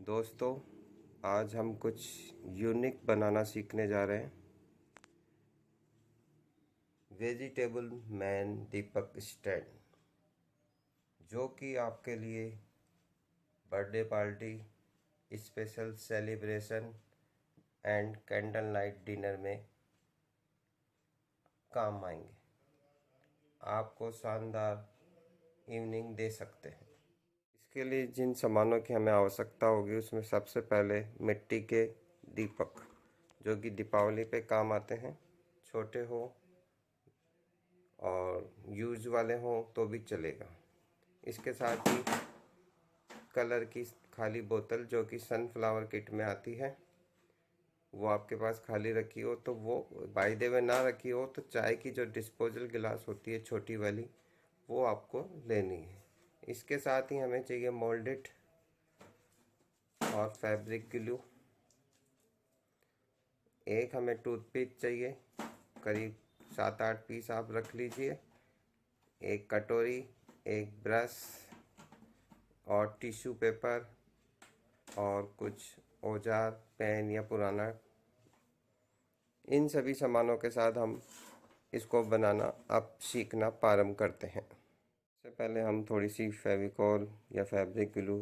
दोस्तों, आज हम कुछ यूनिक बनाना सीखने जा रहे हैं। वेजिटेबल मैन दीपक स्टैंड, जो कि आपके लिए birthday party, special celebration and candle light dinner में काम आएंगे। आपको शानदार इवनिंग दे सकते हैं। इसके लिए जिन सामानों की हमें आवश्यकता होगी, उसमें सबसे पहले मिट्टी के दीपक, जो कि दीपावली पे काम आते हैं। छोटे हो और यूज वाले हों तो भी चलेगा। इसके साथ ही कलर की खाली बोतल, जो कि सनफ्लावर किट में आती है, वो आपके पास खाली रखी हो तो वो, बाय द वे ना रखी हो तो चाय की जो डिस्पोजल गिलास होती है छोटी वाली, वो आपको लेनी है। इसके साथ ही हमें चाहिए मोल्डेड और फैब्रिक ग्लू। एक हमें टूथपिक चाहिए, करीब 7-8 पीस आप रख लीजिए। एक कटोरी, एक ब्रश और टिश्यू पेपर और कुछ औजार, पेन या पुराना। इन सभी सामानों के साथ हम इसको बनाना अब सीखना प्रारंभ करते हैं। सबसे पहले हम थोड़ी सी फेविकॉल या फैब्रिक ग्लू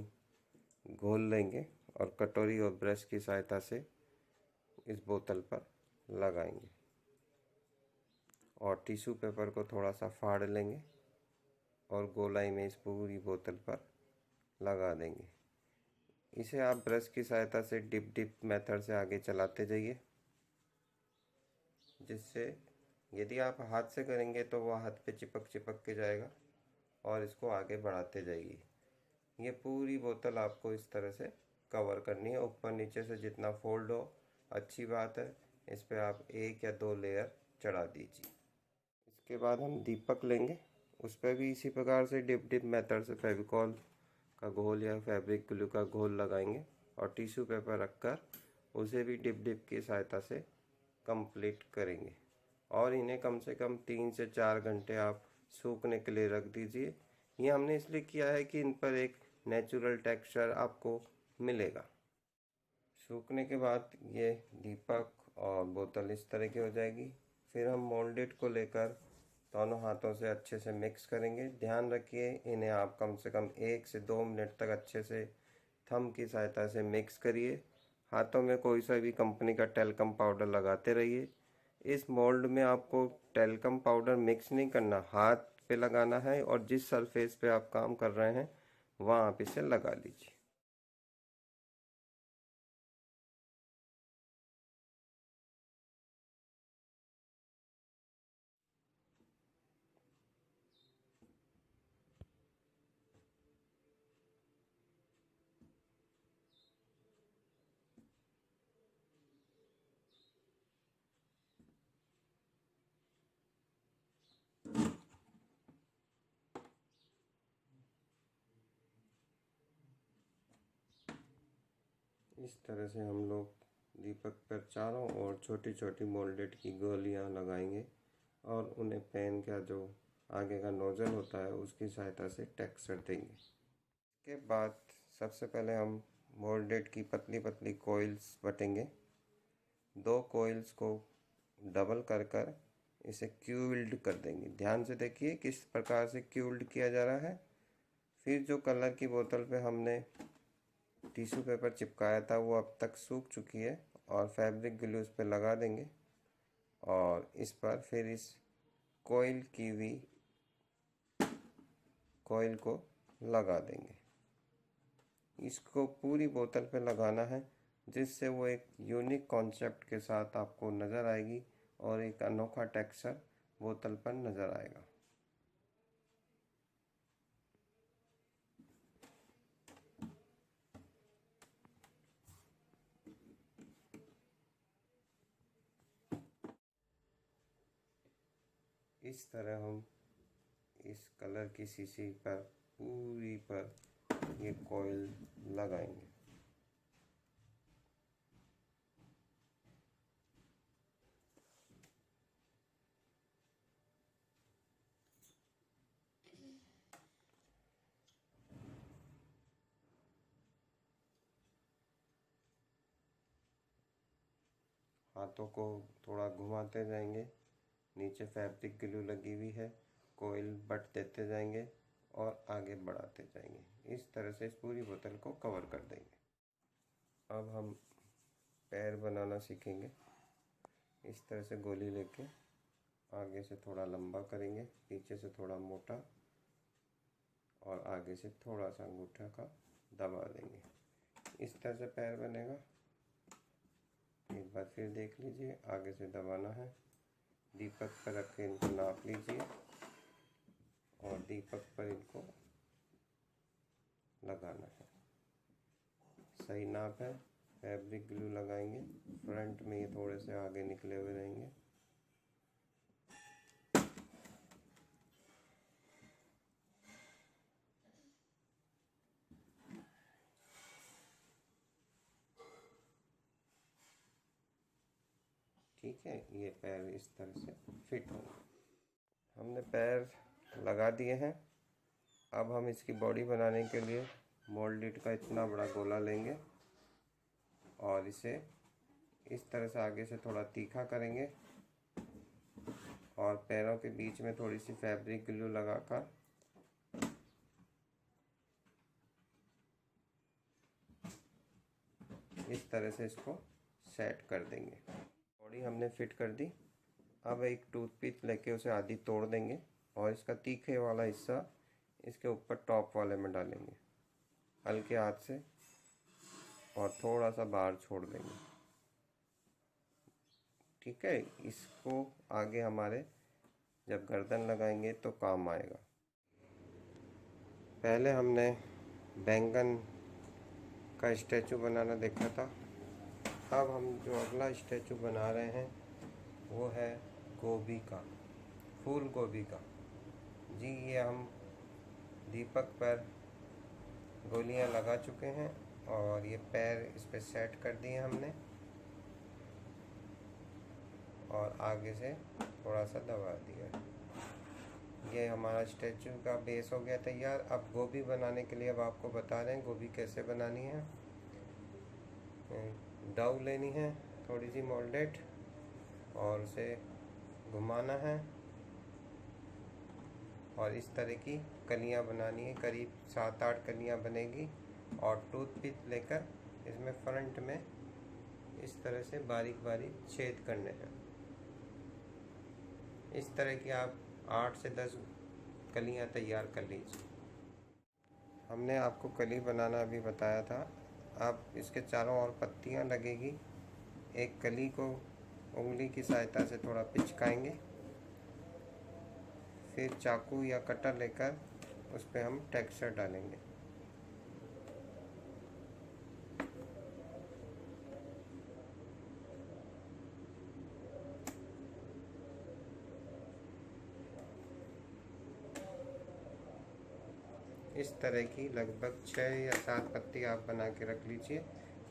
घोल लेंगे और कटोरी और ब्रश की सहायता से इस बोतल पर लगाएंगे और टिश्यू पेपर को थोड़ा सा फाड़ लेंगे और गोलाई में इस पूरी बोतल पर लगा देंगे। इसे आप ब्रश की सहायता से डिप मेथड से आगे चलाते जाइए, जिससे यदि आप हाथ से करेंगे तो वह हाथ पे चिपक के जाएगा और इसको आगे बढ़ाते जाइए। ये पूरी बोतल आपको इस तरह से कवर करनी है। ऊपर नीचे से जितना फोल्ड हो अच्छी बात है। इस पर आप 1 या 2 लेयर चढ़ा दीजिए। इसके बाद हम दीपक लेंगे, उस पर भी इसी प्रकार से डिप मेथड से फेविकॉल का घोल या फैब्रिक ग्लू का घोल लगाएंगे और टिश्यू पेपर रखकर उसे भी डिप की सहायता से कंप्लीट करेंगे। और इन्हें कम से कम 3 से 4 घंटे आप सूखने के लिए रख दीजिए। ये हमने इसलिए किया है कि इन पर एक नेचुरल टेक्सचर आपको मिलेगा। सूखने के बाद ये दीपक और बोतल इस तरह की हो जाएगी। फिर हम मोल्डेड को लेकर दोनों हाथों से अच्छे से मिक्स करेंगे। ध्यान रखिए, इन्हें आप कम से कम 1 से 2 मिनट तक अच्छे से थंब की सहायता से मिक्स करिए। हाथों में कोई सा भी कंपनी का टेल्कम पाउडर लगाते रहिए। इस मोल्ड में आपको टेल्कम पाउडर मिक्स नहीं करना, हाथ पे लगाना है और जिस सरफेस पे आप काम कर रहे हैं वहाँ आप इसे लगा लीजिए। इस तरह से हम लोग दीपक पर चारों ओर छोटी छोटी मोल्डेड की गोलियां लगाएंगे और उन्हें पेन का जो आगे का नोजल होता है उसकी सहायता से टेक्सचर देंगे। इसके बाद सबसे पहले हम मोल्डेड की पतली पतली कोइल्स बटेंगे। 2 कोइल्स को डबल कर कर इसे क्यूल्ड कर देंगे। ध्यान से देखिए किस प्रकार से क्यूल्ड किया जा रहा है। फिर जो कलर की बोतल पे हमने टिश्यू पेपर चिपकाया था वो अब तक सूख चुकी है और फैब्रिक ग्लू उस पर लगा देंगे और इस पर फिर इस कोयल की भी कोयल को लगा देंगे। इसको पूरी बोतल पे लगाना है, जिससे वो एक यूनिक कॉन्सेप्ट के साथ आपको नज़र आएगी और एक अनोखा टेक्सचर बोतल पर नज़र आएगा। इस तरह हम इस कलर की शीशी पर पूरी पर ये कॉइल लगाएंगे। हाथों को थोड़ा घुमाते जाएंगे। नीचे फैब्रिक ग्लू लगी हुई है, कोयल बट देते जाएंगे और आगे बढ़ाते जाएंगे। इस तरह से इस पूरी बोतल को कवर कर देंगे। अब हम पैर बनाना सीखेंगे। इस तरह से गोली लेके आगे से थोड़ा लंबा करेंगे, पीछे से थोड़ा मोटा और आगे से थोड़ा सा अंगूठा का दबा देंगे। इस तरह से पैर बनेगा। एक बार फिर देख लीजिए, आगे से दबाना है, दीपक पर रख के इनको नाप लीजिए और दीपक पर इनको लगाना है। सही नाप है। फैब्रिक ग्लू लगाएंगे, फ्रंट में ये थोड़े से आगे निकले हुए रहेंगे। ठीक है, ये पैर इस तरह से फिट होंगे। हमने पैर लगा दिए हैं। अब हम इसकी बॉडी बनाने के लिए मोल्डेड का इतना बड़ा गोला लेंगे और इसे इस तरह से आगे से थोड़ा तीखा करेंगे और पैरों के बीच में थोड़ी सी फैब्रिक ग्लू लगाकर इस तरह से इसको सेट कर देंगे। बॉडी हमने फिट कर दी। अब एक टूथपिक लेके उसे आधी तोड़ देंगे और इसका तीखे वाला हिस्सा इसके ऊपर टॉप वाले में डालेंगे, हल्के हाथ से, और थोड़ा सा बाहर छोड़ देंगे। ठीक है, इसको आगे हमारे जब गर्दन लगाएंगे तो काम आएगा। पहले हमने बैंगन का स्टैचू बनाना देखा था। अब हम जो अगला स्टैचू बना रहे हैं वो है गोभी का, फूल गोभी का। जी, ये हम दीपक पर गोलियां लगा चुके हैं और ये पैर इस पर सेट कर दिए हमने और आगे से थोड़ा सा दबा दिया। ये हमारा स्टैचू का बेस हो गया तैयार। अब गोभी बनाने के लिए अब आपको बता रहे हैं गोभी कैसे बनानी है। डो लेनी है थोड़ी सी मोल्डेड और उसे घुमाना है और इस तरह की कलियां बनानी है। करीब 7-8 कलियां बनेगी और टूथपिक लेकर इसमें फ्रंट में इस तरह से बारीक बारीक छेद करने हैं। इस तरह की आप 8 से 10 कलियां तैयार कर लीजिए। हमने आपको कली बनाना अभी बताया था। अब इसके चारों ओर पत्तियां लगेगी। एक कली को उंगली की सहायता से थोड़ा पिचकाएंगे, फिर चाकू या कटर लेकर उस पर हम टेक्सचर डालेंगे। इस तरह की लगभग 6 या 7 पत्ती आप बना के रख लीजिए।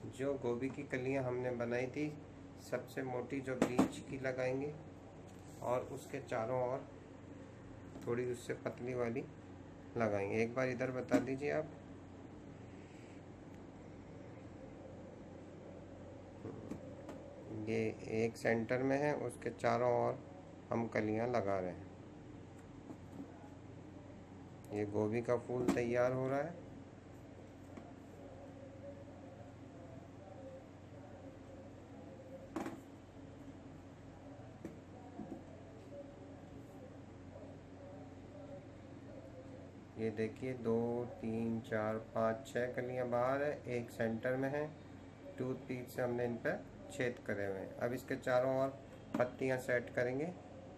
जो गोभी की कलियां हमने बनाई थी, सबसे मोटी जो बीच की लगाएंगे और उसके चारों ओर थोड़ी उससे पतली वाली लगाएंगे। एक बार इधर बता दीजिए आप। ये एक सेंटर में है, उसके चारों ओर हम कलियां लगा रहे हैं। ये गोभी का फूल तैयार हो रहा है। ये देखिए 2 3 4 5 6 कलियां बाहर है, एक सेंटर में है। टूथपिक से हमने इन पर छेद करे हुए हैं। अब इसके चारों ओर पत्तियां सेट करेंगे,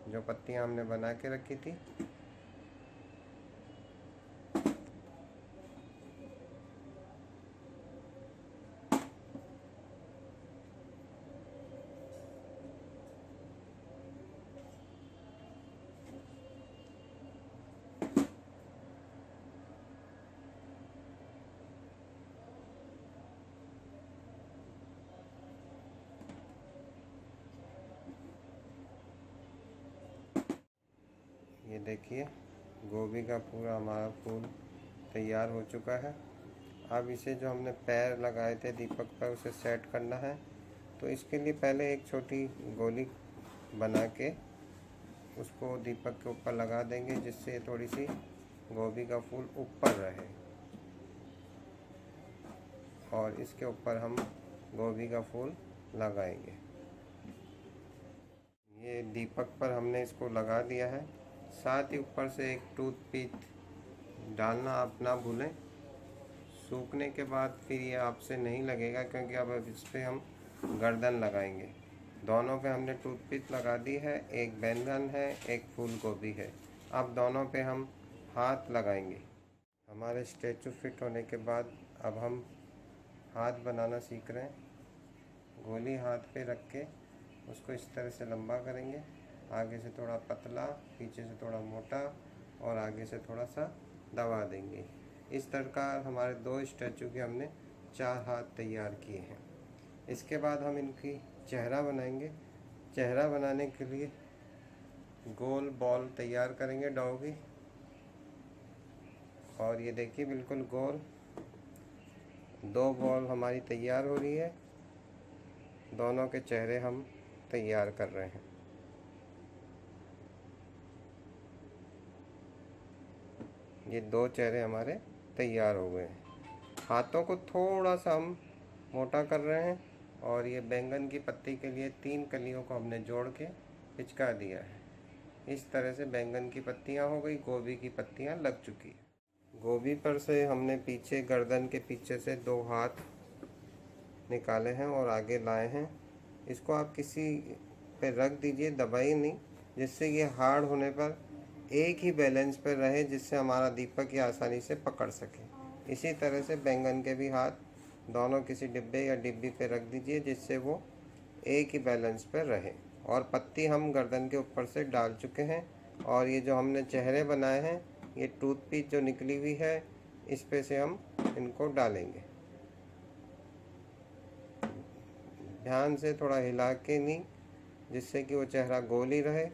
जो पत्तियां हमने बना के रखी थी। ये देखिए गोभी का पूरा हमारा फूल तैयार हो चुका है। अब इसे जो हमने पैर लगाए थे दीपक पर, उसे सेट करना है। तो इसके लिए पहले एक छोटी गोली बना के उसको दीपक के ऊपर लगा देंगे, जिससे थोड़ी सी गोभी का फूल ऊपर रहे, और इसके ऊपर हम गोभी का फूल लगाएंगे। ये दीपक पर हमने इसको लगा दिया है। साथ ही ऊपर से एक टूथपिक डालना आप ना भूलें। सूखने के बाद फिर ये आपसे नहीं लगेगा, क्योंकि अब इस पर हम गर्दन लगाएंगे। दोनों पे हमने टूथपिक लगा दी है, एक बैंगन है, एक फूल गोभी है। अब दोनों पे हम हाथ लगाएंगे। हमारे स्टैचू फिट होने के बाद अब हम हाथ बनाना सीख रहे हैं। गोली हाथ पे रख के उसको इस तरह से लंबा करेंगे, आगे से थोड़ा पतला, पीछे से थोड़ा मोटा, और आगे से थोड़ा सा दबा देंगे। इस प्रकार हमारे 2 स्टैचू के हमने 4 हाथ तैयार किए हैं। इसके बाद हम इनकी चेहरा बनाएंगे। चेहरा बनाने के लिए गोल बॉल तैयार करेंगे डॉगी, और ये देखिए बिल्कुल गोल 2 बॉल हमारी तैयार हो रही है। दोनों के चेहरे हम तैयार कर रहे हैं। ये 2 चेहरे हमारे तैयार हो गए हैं। हाथों को थोड़ा सा हम मोटा कर रहे हैं, और ये बैंगन की पत्ती के लिए 3 कलियों को हमने जोड़ के पिचका दिया है। इस तरह से बैंगन की पत्तियां हो गई, गोभी की पत्तियां लग चुकी है। गोभी पर से हमने पीछे गर्दन के पीछे से 2 हाथ निकाले हैं और आगे लाए हैं। इसको आप किसी पे रख दीजिए, दबाइए नहीं, जिससे ये हार्ड होने पर एक ही बैलेंस पर रहे, जिससे हमारा दीपक ये आसानी से पकड़ सके। इसी तरह से बैंगन के भी हाथ दोनों किसी डिब्बे या डिब्बी पे रख दीजिए, जिससे वो एक ही बैलेंस पर रहे। और पत्ती हम गर्दन के ऊपर से डाल चुके हैं, और ये जो हमने चेहरे बनाए हैं, ये टूथपिक जो निकली हुई है, इस पे से हम इनको डालेंगे। ध्यान से थोड़ा हिला के नहीं, जिससे कि वो चेहरा गोल ही रहे।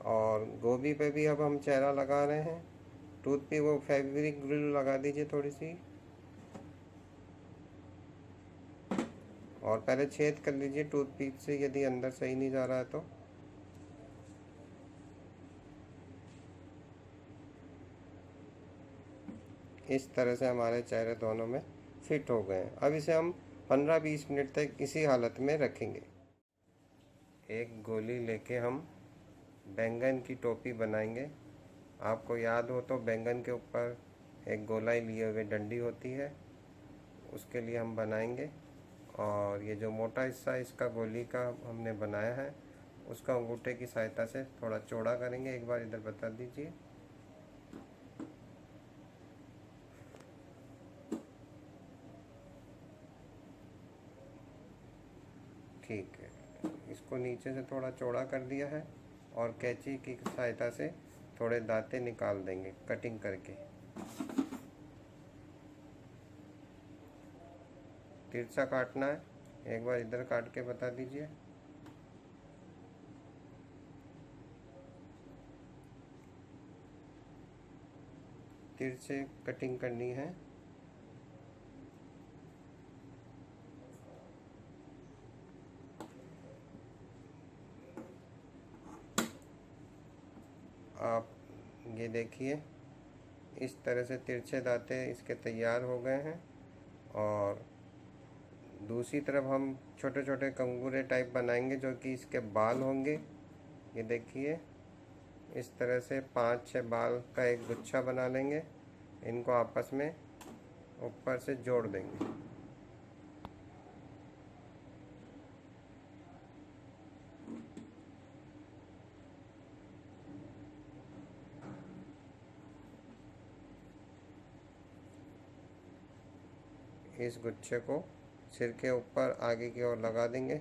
और गोभी पे भी अब हम चेहरा लगा रहे हैं। टूथ पे वो फैब्रिक ग्लू लगा दीजिए थोड़ी सी, और पहले छेद कर लीजिए टूथपिक से, यदि अंदर सही नहीं जा रहा है तो। इस तरह से हमारे चेहरे दोनों में फिट हो गए हैं। अब इसे हम 15-20 मिनट तक इसी हालत में रखेंगे। एक गोली लेके हम बैंगन की टोपी बनाएंगे। आपको याद हो तो बैंगन के ऊपर एक गोलाई लिए हुए डंडी होती है, उसके लिए हम बनाएंगे। और ये जो मोटा हिस्सा इसका गोली का हमने बनाया है, उसका अंगूठे की सहायता से थोड़ा चौड़ा करेंगे। एक बार इधर बता दीजिए। ठीक है, इसको नीचे से थोड़ा चौड़ा कर दिया है, और कैंची की सहायता से थोड़े दांते निकाल देंगे कटिंग करके। तिरछा काटना है, एक बार इधर काट के बता दीजिए। तिरछे कटिंग करनी है। आप ये देखिए, इस तरह से तिरछे दांते इसके तैयार हो गए हैं। और दूसरी तरफ हम छोटे छोटे कंगूरे टाइप बनाएंगे, जो कि इसके बाल होंगे। ये देखिए, इस तरह से 5-6 बाल का एक गुच्छा बना लेंगे। इनको आपस में ऊपर से जोड़ देंगे। इस गुच्छे को सिर के ऊपर आगे की ओर लगा देंगे।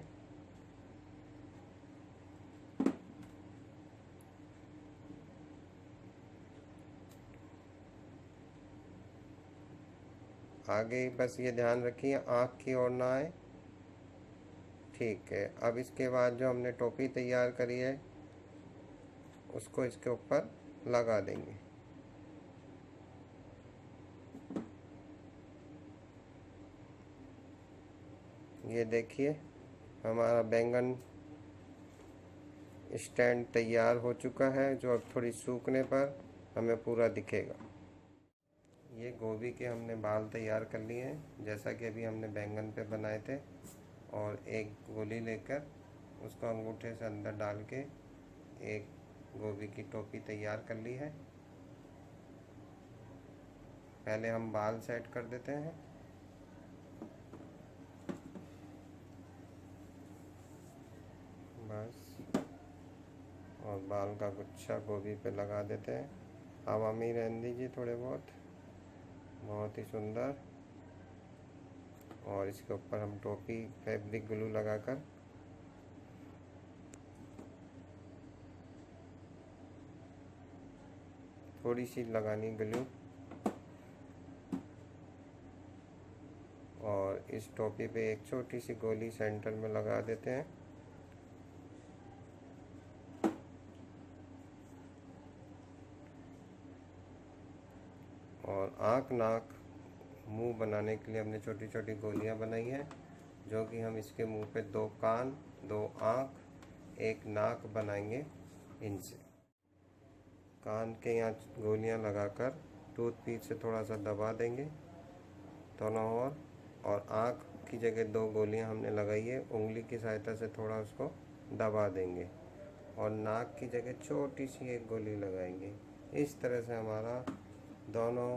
आगे बस ये ध्यान रखिए आँख की ओर ना आए। ठीक है, अब इसके बाद जो हमने टोपी तैयार करी है, उसको इसके ऊपर लगा देंगे। ये देखिए, हमारा बैंगन स्टैंड तैयार हो चुका है, जो अब थोड़ी सूखने पर हमें पूरा दिखेगा। ये गोभी के हमने बाल तैयार कर लिए हैं, जैसा कि अभी हमने बैंगन पे बनाए थे। और एक गोली लेकर उसको अंगूठे से अंदर डाल के एक गोभी की टोपी तैयार कर ली है। पहले हम बाल सेट कर देते हैं। बस, और बाल का गुच्छा गोभी पे लगा देते हैं। हवा में ही रहने दीजिए थोड़े बहुत ही सुंदर। और इसके ऊपर हम टोपी फैब्रिक ग्लू लगाकर थोड़ी सी लगानी ग्लू, और इस टोपी पे एक छोटी सी गोली सेंटर में लगा देते हैं। और आँख नाक मुंह बनाने के लिए हमने छोटी छोटी गोलियां बनाई हैं, जो कि हम इसके मुंह पे 2 कान, 2 आँख, 1 नाक बनाएंगे। इनसे कान के यहाँ गोलियां लगाकर टूथपिक से थोड़ा सा दबा देंगे दोनों ओर। और आँख की जगह 2 गोलियां हमने लगाई है, उंगली की सहायता से थोड़ा उसको दबा देंगे। और नाक की जगह छोटी सी एक गोली लगाएंगे। इस तरह से हमारा दोनों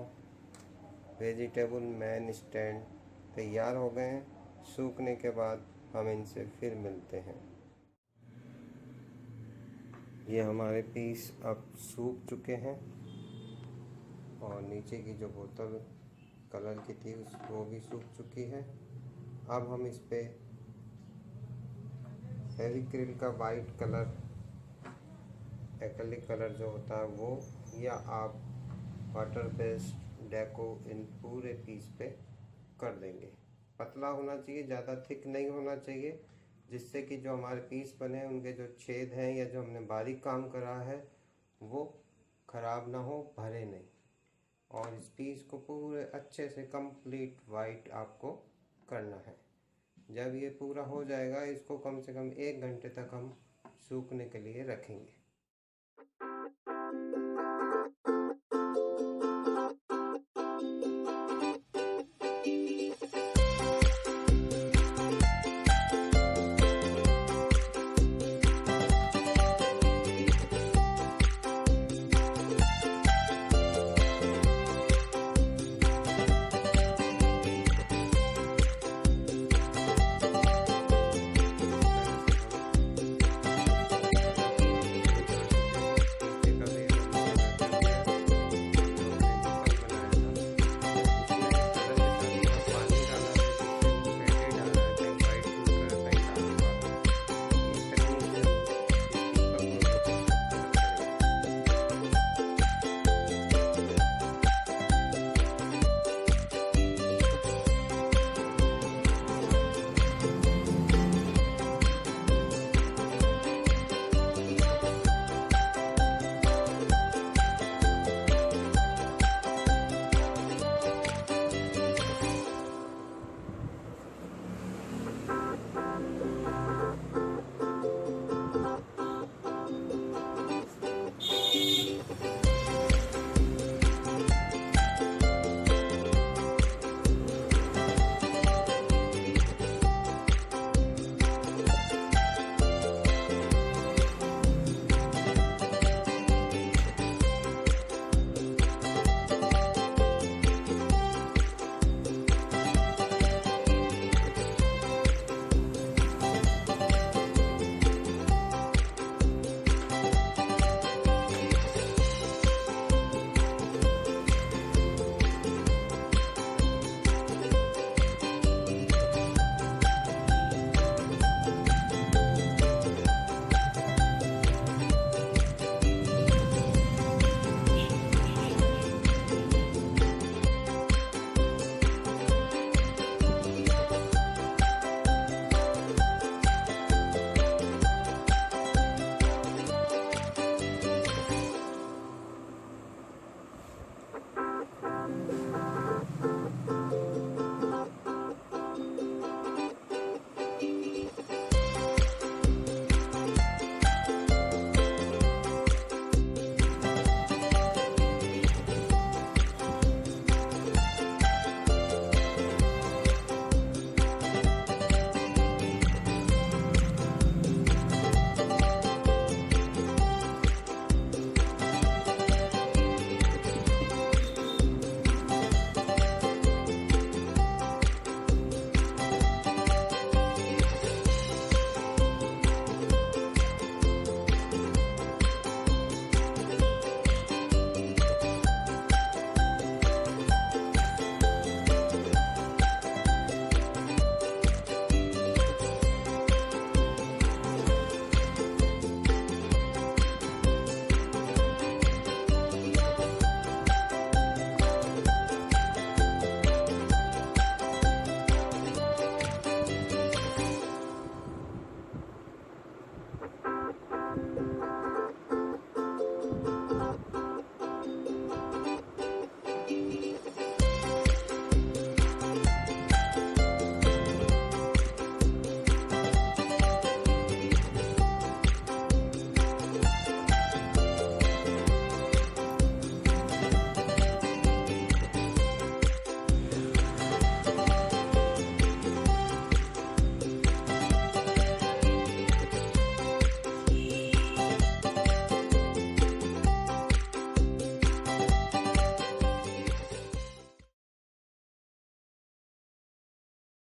वेजिटेबल मैन स्टैंड तैयार हो गए हैं। सूखने के बाद हम इनसे फिर मिलते हैं। ये हमारे पीस अब सूख चुके हैं, और नीचे की जो बोतल कलर की थी वो भी सूख चुकी है। अब हम इस पे फेविक्रिल का वाइट कलर, एक्रिलिक कलर जो होता है वो, या आप वाटर बेस्ड डेको इन पूरे पीस पे कर देंगे। पतला होना चाहिए, ज़्यादा थिक नहीं होना चाहिए, जिससे कि जो हमारे पीस बने हैं उनके जो छेद हैं या जो हमने बारीक काम करा है वो ख़राब ना हो, भरे नहीं। और इस पीस को पूरे अच्छे से कंप्लीट वाइट आपको करना है। जब ये पूरा हो जाएगा, इसको कम से कम 1 घंटे तक हम सूखने के लिए रखेंगे।